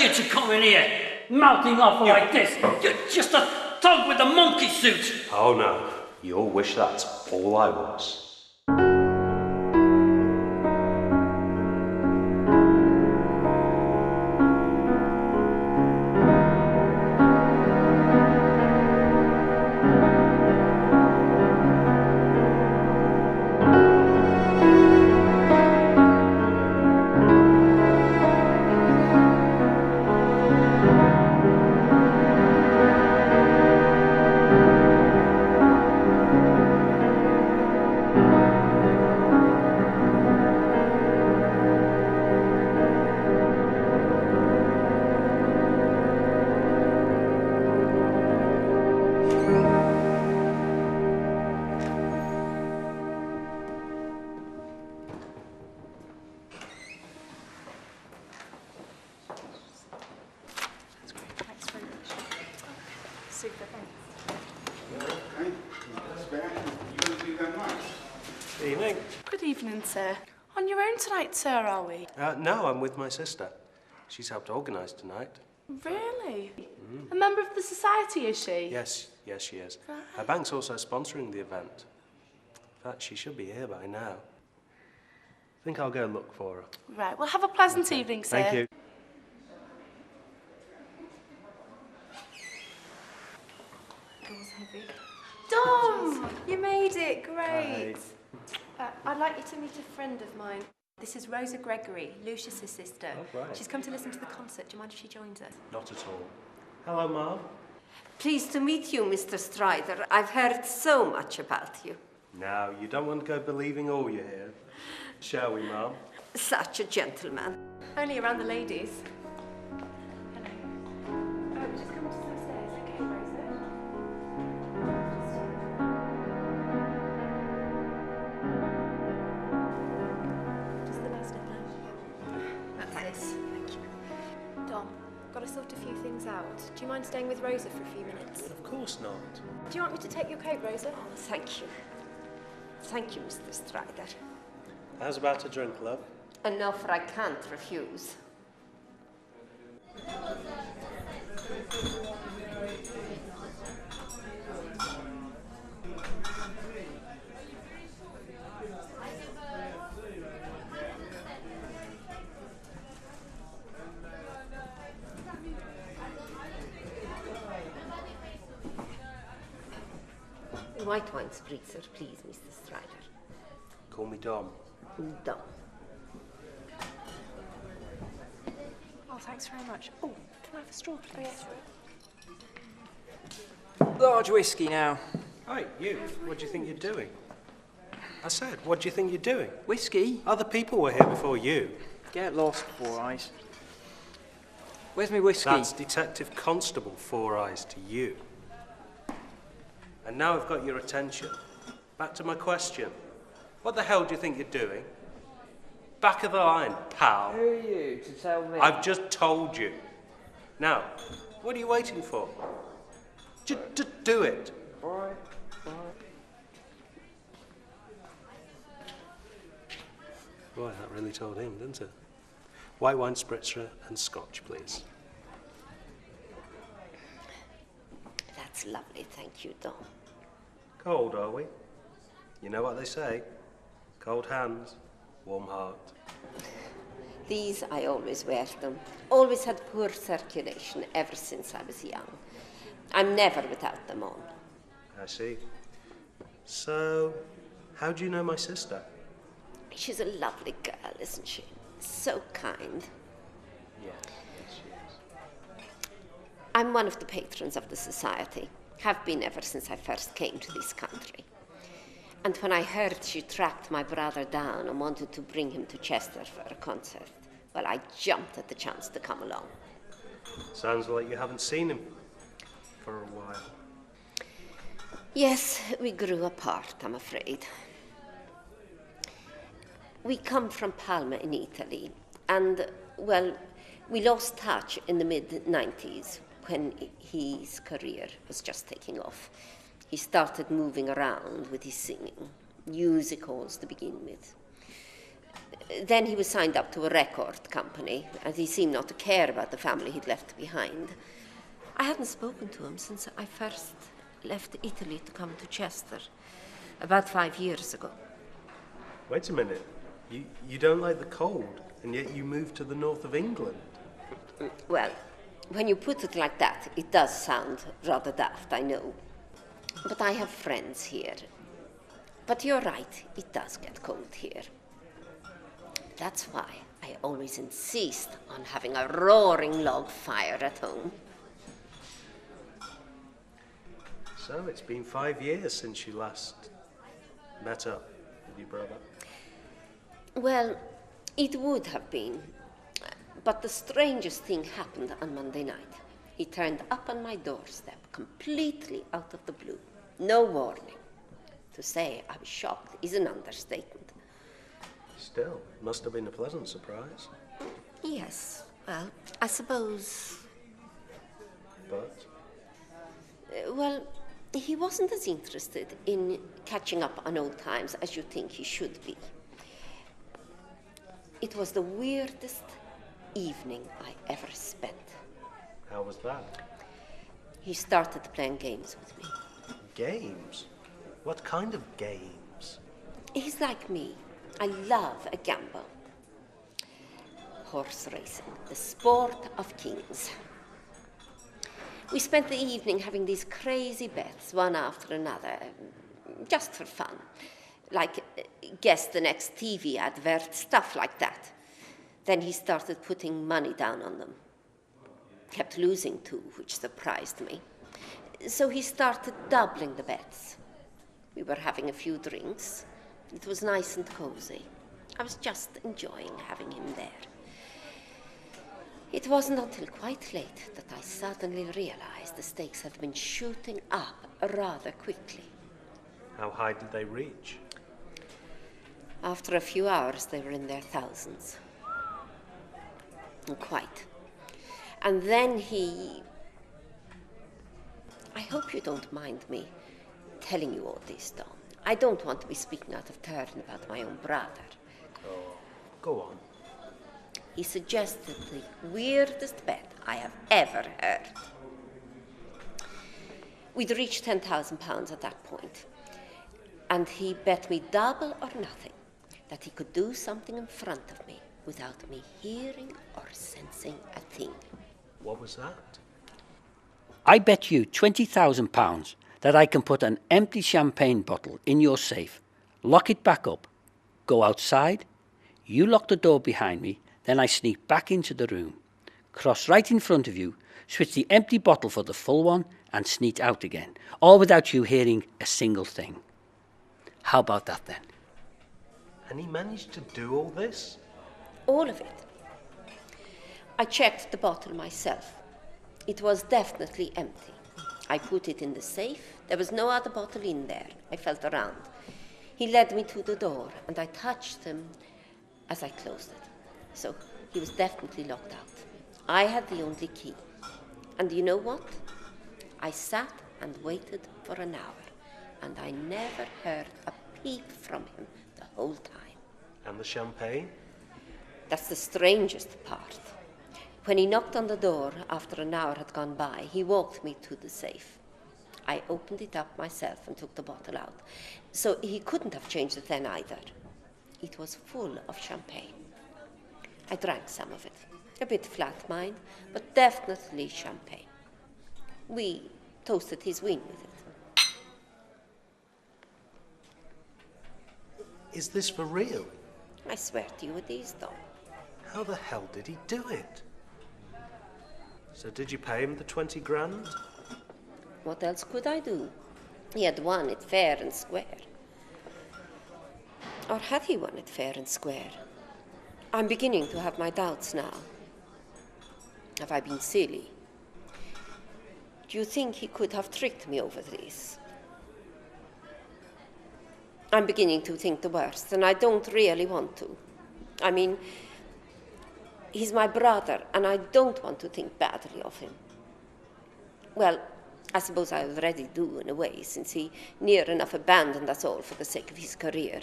you to come in here, mouthing off like this? You're just a thug with a monkey suit. Oh no, you'll wish that's all I was. Super, thanks. Okay, that's fair. You going to do that much? Evening. Good evening, sir. On your own tonight, sir, are we? No, I'm with my sister. She's helped organise tonight. Really? A member of the society, is she? Yes, she is. Her bank's also sponsoring the event. In fact, she should be here by now. I think I'll go look for her. Right, well, have a pleasant evening, sir. Thank you. Dom, you made it, great. I'd like you to meet a friend of mine. This is Rosa Gregory, Lucius's sister. Oh, right. She's come to listen to the concert. Do you mind if she joins us? Not at all. Hello, Mom. Pleased to meet you, Mr. Strider. I've heard so much about you. Now, you don't want to go believing all you hear. Shall we, Mom? Such a gentleman. Only around the ladies. Hello. Just come to some stairs, okay, Rosa? Just the last of them. That's it. Thank you. Dom, got to sort a few things out. Do you mind staying with Rosa for a few minutes? Of course not. Do you want me to take your coat, Rosa? Thank you. Thank you, Mr. Strider. How's about a drink, love? An offer I can't refuse. White wine spritzer, please, Mr. Strider. Call me Dom. Dom. Oh, thanks very much. Oh, can I have a straw, please? Large whiskey now. Hey, you. What do you think you're doing? I said, what do you think you're doing? Whiskey? Other people were here before you. Get lost, Four Eyes. Where's my whiskey? That's Detective Constable Four Eyes to you. And now I've got your attention. Back to my question. What the hell do you think you're doing? Back of the line, pal. Who are you to tell me? I've just told you. Now, what are you waiting for? Just do it. Right. Boy, that really told him, didn't it? White wine spritzer and scotch, please. That's lovely, thank you, Dom. Cold, are we? You know what they say. Cold hands, warm heart. These, I always wear them. Always had poor circulation ever since I was young. I'm never without them on. I see. So, how do you know my sister? She's a lovely girl, isn't she? So kind. Yeah, she is. I'm one of the patrons of the society. Have been ever since I first came to this country. And when I heard she tracked my brother down and wanted to bring him to Chester for a concert, well, I jumped at the chance to come along. Sounds like you haven't seen him for a while. Yes, we grew apart, I'm afraid. We come from Palma in Italy, and, well, we lost touch in the mid-90s when his career was just taking off. He started moving around with his singing, music halls to begin with. Then he was signed up to a record company, and he seemed not to care about the family he'd left behind. I hadn't spoken to him since I first left Italy to come to Chester, about 5 years ago. Wait a minute. You don't like the cold, and yet you moved to the north of England. Well, when you put it like that, it does sound rather daft, I know. But I have friends here. But you're right, it does get cold here. That's why I always insist on having a roaring log fire at home. So it's been 5 years since you last met up with your brother. Well, it would have been. But the strangest thing happened on Monday night. He turned up on my doorstep, completely out of the blue. No warning. To say I was shocked is an understatement. Still, must have been a pleasant surprise. Yes, well, I suppose... But? Well, he wasn't as interested in catching up on old times as you think he should be. It was the weirdest evening I ever spent. How was that? He started playing games with me. Games? What kind of games? He's like me. I love a gamble. Horse racing, the sport of kings. We spent the evening having these crazy bets, one after another, just for fun. Like, guess the next TV advert, stuff like that. Then he started putting money down on them. Kept losing too, which surprised me. So he started doubling the bets. We were having a few drinks. It was nice and cozy. I was just enjoying having him there. It wasn't until quite late that I suddenly realized the stakes had been shooting up rather quickly. How high did they reach? After a few hours, they were in their thousands. Quite. And then he... I hope you don't mind me telling you all this, Dom. I don't want to be speaking out of turn about my own brother. Oh, go on. He suggested the weirdest bet I have ever heard. We'd reached £10,000 at that point, and he bet me double or nothing that he could do something in front of me without me hearing or sensing a thing. What was that? I bet you £20,000 that I can put an empty champagne bottle in your safe, lock it back up, go outside, you lock the door behind me, then I sneak back into the room, cross right in front of you, switch the empty bottle for the full one, and sneak out again, all without you hearing a single thing. How about that then? And he managed to do all this? All of it. I checked the bottle myself. It was definitely empty. I put it in the safe. There was no other bottle in there. I felt around. He led me to the door, and I touched him as I closed it. So he was definitely locked out. I had the only key. And you know what? I sat and waited for an hour, and I never heard a peep from him the whole time. And the champagne? That's the strangest part. When he knocked on the door after an hour had gone by, he walked me to the safe. I opened it up myself and took the bottle out. So he couldn't have changed it then either. It was full of champagne. I drank some of it. A bit flat, mind, but definitely champagne. We toasted his win with it. Is this for real? I swear to you it is, Dom. How the hell did he do it? So did you pay him the 20 grand? What else could I do? He had won it fair and square. Or had he won it fair and square? I'm beginning to have my doubts now. Have I been silly? Do you think he could have tricked me over this? I'm beginning to think the worst, and I don't really want to. I mean, he's my brother, and I don't want to think badly of him. Well, I suppose I already do in a way, since he near enough abandoned us all for the sake of his career.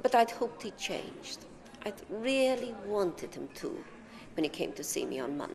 But I'd hoped he'd changed. I'd really wanted him to when he came to see me on Monday.